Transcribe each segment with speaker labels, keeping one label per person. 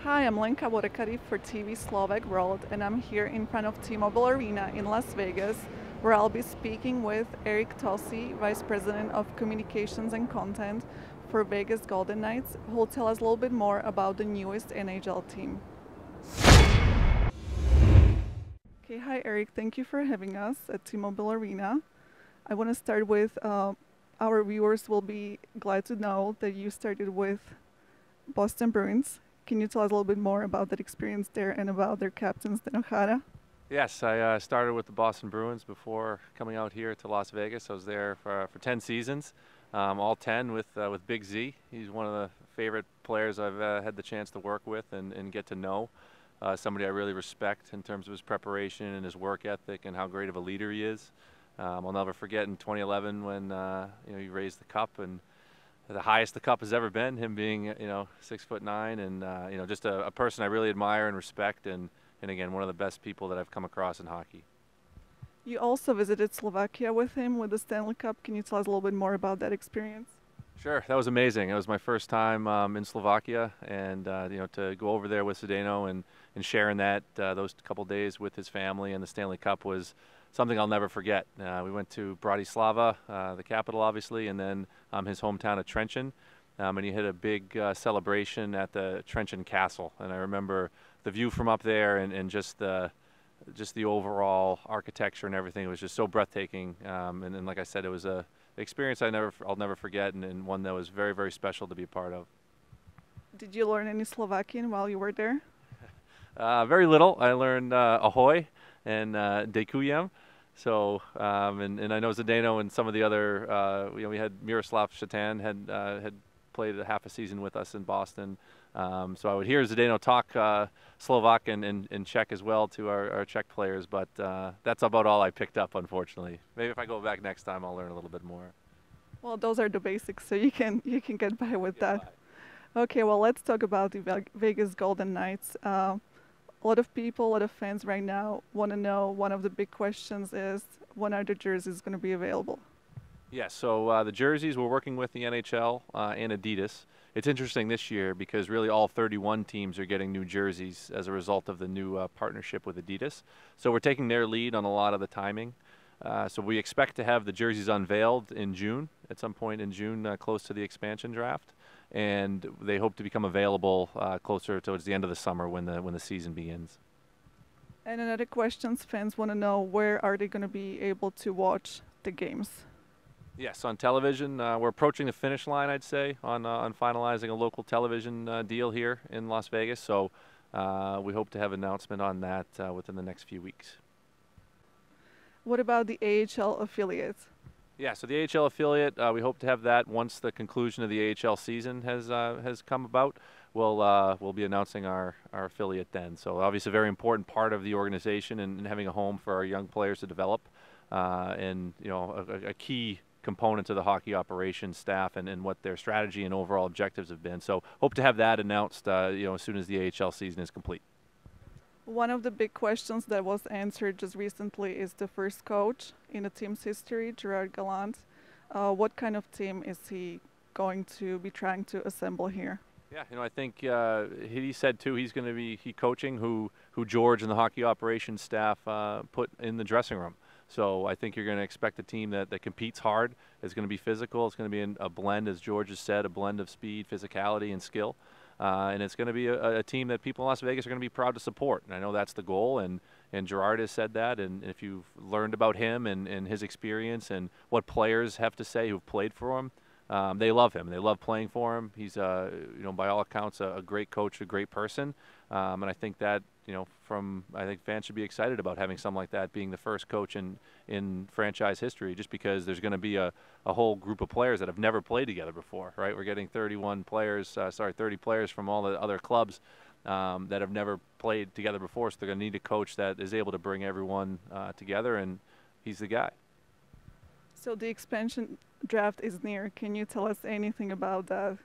Speaker 1: Hi, I'm Lenka for TV Slovak World, and I'm here in front of T-Mobile Arena in Las Vegas, where I'll be speaking with Eric Tosi, Vice President of Communications and Content for Vegas Golden Knights, who will tell us a little bit more about the newest NHL team. Okay, hi Eric, thank you for having us at T-Mobile Arena. I want to start with our viewers will be glad to know that you started with Boston Bruins. Can you tell us a little bit more about that experience there and about their captain, Stan O'Hara?
Speaker 2: Yes, I started with the Boston Bruins before coming out here to Las Vegas. I was there for 10 seasons, all 10 with Big Z. He's one of the favorite players I've had the chance to work with and get to know. Somebody I really respect in terms of his preparation and his work ethic and how great of a leader he is. I'll never forget in 2011 when he raised the cup, and the highest the cup has ever been, him being 6'9", and just a person I really admire and respect, and again, one of the best people that I've come across in hockey.
Speaker 1: You also visited Slovakia with him with the Stanley Cup. Can you tell us a little bit more about that experience?
Speaker 2: Sure, that was amazing. It was my first time in Slovakia, and to go over there with Zdeno and sharing those couple days with his family and the Stanley Cup was something I'll never forget. We went to Bratislava, the capital obviously, and then his hometown of Trenčín, and he had a big celebration at the Trenčín Castle. And I remember the view from up there and just the overall architecture and everything. It was just so breathtaking. And like I said, it was a experience I'll never forget, and one that was very, very special to be a part of.
Speaker 1: Did you learn any Slovakian while you were there?
Speaker 2: Very little. I learned ahoy and Dekujem. So, and I know Zdeno and some of the other, we had Miroslav Shatan had played a half a season with us in Boston. So I would hear Zdeno talk Slovak and Czech as well to our Czech players, but that's about all I picked up, unfortunately. Maybe if I go back next time, I'll learn a little bit more.
Speaker 1: Well, those are the basics, so you can get by with that. Okay, well, let's talk about the Vegas Golden Knights. A lot of people, a lot of fans right now want to know, one of the big questions is, when are the jerseys going to be available?
Speaker 2: Yes, so the jerseys, we're working with the NHL and Adidas. It's interesting this year because really all 31 teams are getting new jerseys as a result of the new partnership with Adidas. So we're taking their lead on a lot of the timing. So we expect to have the jerseys unveiled in June, at some point in June, close to the expansion draft. And they hope to become available closer towards the end of the summer when the season begins.
Speaker 1: And another question, fans want to know, where are they going to be able to watch the games?
Speaker 2: Yes, on television. We're approaching the finish line, I'd say, on finalizing a local television deal here in Las Vegas. So we hope to have an announcement on that within the next few weeks.
Speaker 1: What about the AHL affiliate?
Speaker 2: Yeah, so the AHL affiliate, we hope to have that once the conclusion of the AHL season has come about. We'll be announcing our affiliate then. So obviously a very important part of the organization and having a home for our young players to develop, and a key component to the hockey operations staff and what their strategy and overall objectives have been. So hope to have that announced as soon as the AHL season is complete.
Speaker 1: One of the big questions that was answered just recently is the first coach in the team's history, Gerard Gallant. What kind of team is he going to be trying to assemble here?
Speaker 2: Yeah, I think he said too he's going to be coaching who George and the hockey operations staff put in the dressing room. So I think you're going to expect a team that competes hard. It's going to be physical. It's going to be a blend, as George has said, a blend of speed, physicality, and skill. And it's going to be a team that people in Las Vegas are going to be proud to support. And I know that's the goal, and Gerard has said that. And if you've learned about him and his experience and what players have to say who've played for him, they love him. They love playing for him. He's, by all accounts, a great coach, a great person. And I think that, I think fans should be excited about having someone like that being the first coach in franchise history, just because there's going to be a whole group of players that have never played together before, right? We're getting 30 players from all the other clubs that have never played together before, so they're going to need a coach that is able to bring everyone together, and he's the guy.
Speaker 1: So the expansion draft is near. Can you tell us anything about that?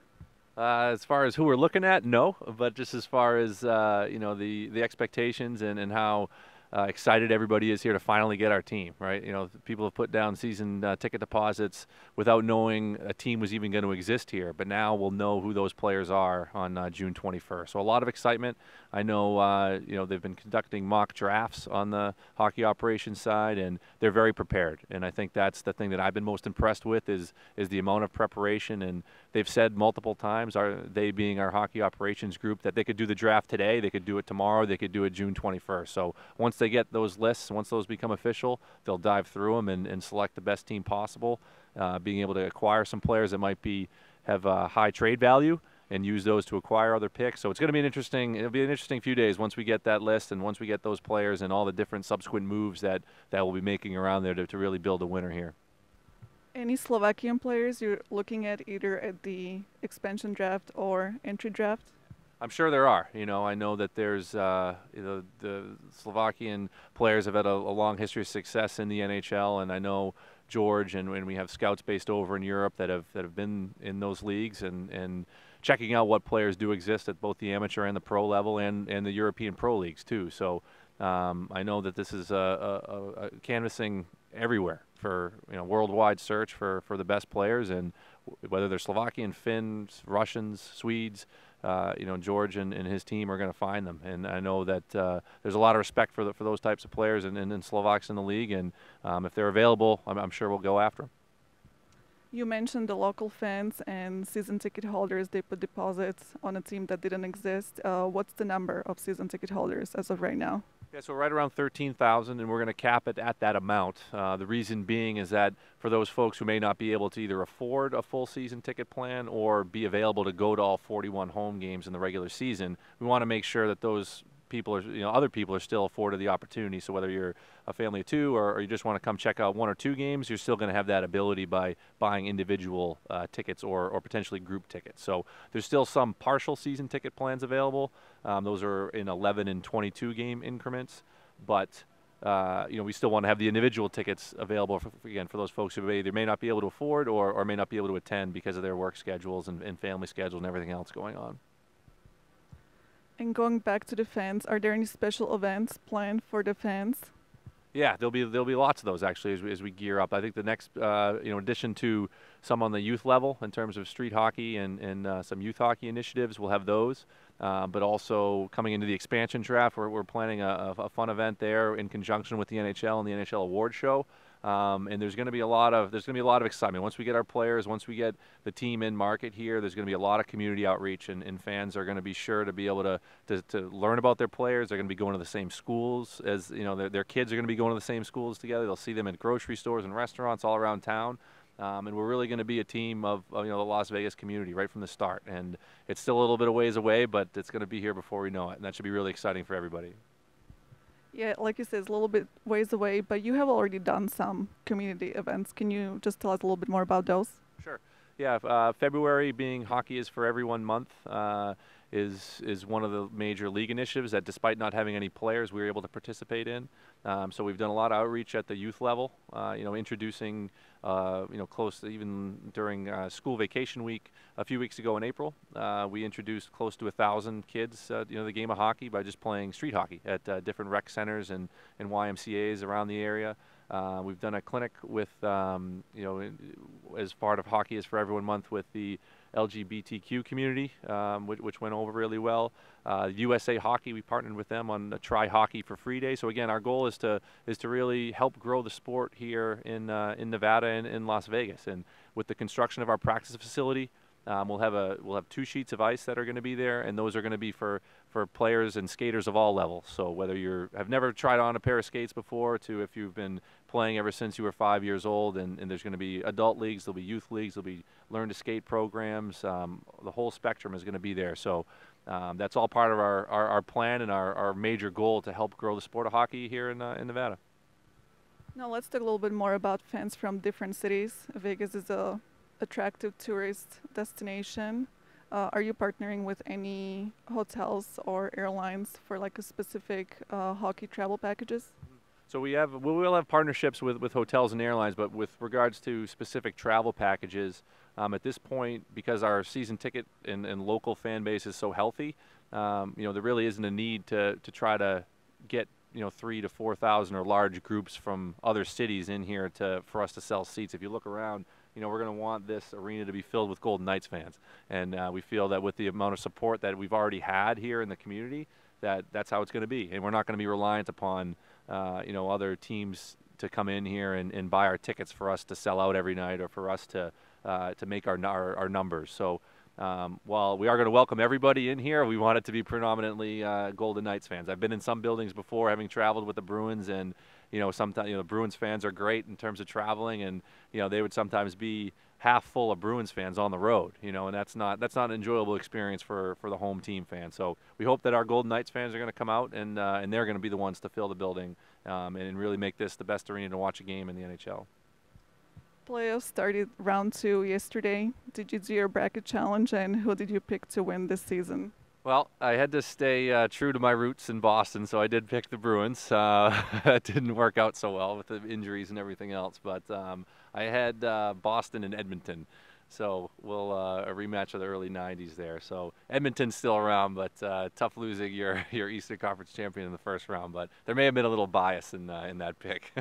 Speaker 2: As far as who we're looking at, no. But just as far as the expectations and how excited everybody is here to finally get our team, right? You know, people have put down season ticket deposits without knowing a team was even going to exist here, but now we'll know who those players are on June 21st. So a lot of excitement. I know, you know, they've been conducting mock drafts on the hockey operations side, and they're very prepared. And I think that's the thing that I've been most impressed with is the amount of preparation. And they've said multiple times, they being our hockey operations group, that they could do the draft today, they could do it tomorrow, they could do it June 21st. So once they get those lists, once those become official, they'll dive through them and select the best team possible, being able to acquire some players that might have a high trade value and use those to acquire other picks. So it's going to be it'll be an interesting few days once we get that list and once we get those players and all the different subsequent moves that we'll be making around there to really build a winner here.
Speaker 1: Any Slovakian players you're looking at either at the expansion draft or entry draft?
Speaker 2: I'm sure there are. You know, I know that there's you know, the Slovakian players have had a long history of success in the NHL, and I know George and we have scouts based over in Europe that have been in those leagues and checking out what players do exist at both the amateur and the pro level and the European pro leagues too. So I know that this is a canvassing everywhere for, you know, worldwide search for the best players, and whether they're Slovakian, Finns, Russians, Swedes, you know, George and his team are going to find them. And I know that there's a lot of respect for those types of players and Slovaks in the league, and if they're available, I'm sure we'll go after them.
Speaker 1: You mentioned the local fans and season ticket holders. They put deposits on a team that didn't exist. What's the number of season ticket holders as of right now?
Speaker 2: Yeah, so right around 13,000, and we're going to cap it at that amount. The reason being is that for those folks who may not be able to either afford a full season ticket plan or be available to go to all 41 home games in the regular season, we want to make sure that those people are, you know, other people are still afforded the opportunity. So whether you're a family of two or you just want to come check out 1 or 2 games, you're still going to have that ability by buying individual tickets or potentially group tickets. So there's still some partial season ticket plans available. Those are in 11 and 22 game increments, but you know, we still want to have the individual tickets available for those folks who either may not be able to afford or may not be able to attend because of their work schedules and family schedules and everything else going on.
Speaker 1: And going back to the fans, are there any special events planned for the fans?
Speaker 2: Yeah, there'll be lots of those actually as we gear up. I think the next, you know, in addition to some on the youth level in terms of street hockey and some youth hockey initiatives, we'll have those. But also coming into the expansion draft, we're planning a fun event there in conjunction with the NHL and the NHL Award Show. And there's going to be a lot of excitement once we get our players, once we get the team in market here. There's going to be a lot of community outreach, and fans are going to be sure to be able to learn about their players. They're going to be going to the same schools as, you know, their kids are going to be going to the same schools together. They'll see them at grocery stores and restaurants all around town. And we're really going to be a team of you know, the Las Vegas community right from the start. And it's still a little bit of ways away, but it's going to be here before we know it, and that should be really exciting for everybody.
Speaker 1: Yeah, like you said, it's a little bit ways away, but you have already done some community events. Can you just tell us a little bit more about those?
Speaker 2: Sure. Yeah, February being Hockey is for Everyone month is one of the major league initiatives that, despite not having any players, we were able to participate in. So we've done a lot of outreach at the youth level, you know, introducing, you know, close to even during school vacation week a few weeks ago in April, we introduced close to 1,000 kids, you know, the game of hockey by just playing street hockey at different rec centers and YMCAs around the area. We've done a clinic with, you know, as part of Hockey is for Everyone month with the LGBTQ community, which went over really well. USA Hockey, we partnered with them on a Try Hockey for Free Day. So again, our goal is to really help grow the sport here in Nevada and in Las Vegas. And with the construction of our practice facility, we'll have 2 sheets of ice that are going to be there, and those are going to be for players and skaters of all levels. So whether have never tried on a pair of skates before, to if you've been playing ever since you were 5 years old, and there's going to be adult leagues, there'll be youth leagues, there'll be learn to skate programs. The whole spectrum is going to be there. So that's all part of our plan and our major goal to help grow the sport of hockey here in Nevada.
Speaker 1: Now let's talk a little bit more about fans from different cities. Vegas is a attractive tourist destination. Are you partnering with any hotels or airlines for like a specific hockey travel packages?
Speaker 2: So we will have partnerships with hotels and airlines, but with regards to specific travel packages, at this point, because our season ticket and local fan base is so healthy, you know, there really isn't a need to try to get 3,000 to 4,000 or large groups from other cities in here for us to sell seats. If you look around, we're going to want this arena to be filled with Golden Knights fans, and we feel that with the amount of support that we've already had here in the community, that's how it's going to be, and we're not going to be reliant upon other teams to come in here and buy our tickets for us to sell out every night or for us to make our numbers. So while we are going to welcome everybody in here, we want it to be predominantly Golden Knights fans. I've been in some buildings before, having traveled with the Bruins, and sometimes the Bruins fans are great in terms of traveling, and they would sometimes be half full of Bruins fans on the road, and that's not an enjoyable experience for the home team fans. So we hope that our Golden Knights fans are going to come out and they're going to be the ones to fill the building and really make this the best arena to watch a game in the NHL.
Speaker 1: Playoffs started round 2 yesterday. Did you do your bracket challenge, and who did you pick to win this season?
Speaker 2: Well, I had to stay true to my roots in Boston, so I did pick the Bruins. That didn't work out so well with the injuries and everything else, but I had Boston and Edmonton, so we'll a rematch of the early 90s there. So Edmonton's still around, but tough losing your Eastern Conference champion in the first round, but there may have been a little bias in that pick.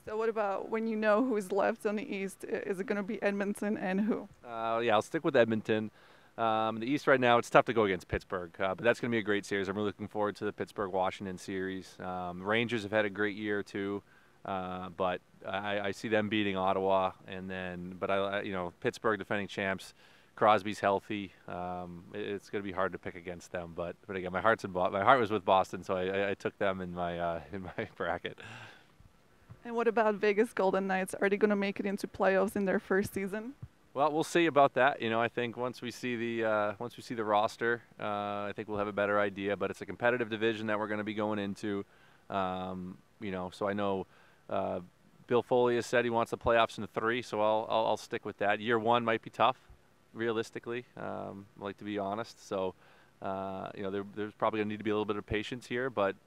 Speaker 1: So what about when you know who's left on the East? Is it going to be Edmonton and who?
Speaker 2: Yeah, I'll stick with Edmonton. The East right now, it's tough to go against Pittsburgh, but that's going to be a great series. I'm really looking forward to the Pittsburgh-Washington series. Rangers have had a great year too, but I see them beating Ottawa, but Pittsburgh defending champs. Crosby's healthy. It's going to be hard to pick against them, but again, my heart was with Boston, so I took them in my bracket.
Speaker 1: And what about Vegas Golden Knights? Are they going to make it into playoffs in their first season?
Speaker 2: Well, we'll see about that. I think once we see the roster, I think we'll have a better idea. But it's a competitive division that we're going to be going into. So I know Bill Foley has said he wants the playoffs in 3, so I'll stick with that. Year 1 might be tough, realistically. I like to be honest. So there's probably going to need to be a little bit of patience here, but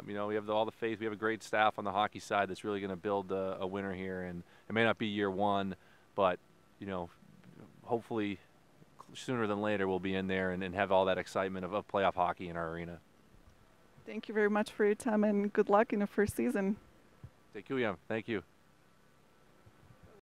Speaker 2: we have all the faith. We have a great staff on the hockey side that's really going to build a winner here, and it may not be year 1, but hopefully sooner than later we'll be in there and have all that excitement of playoff hockey in our arena.
Speaker 1: Thank you very much for your time, and good luck in the first season.
Speaker 2: Thank you.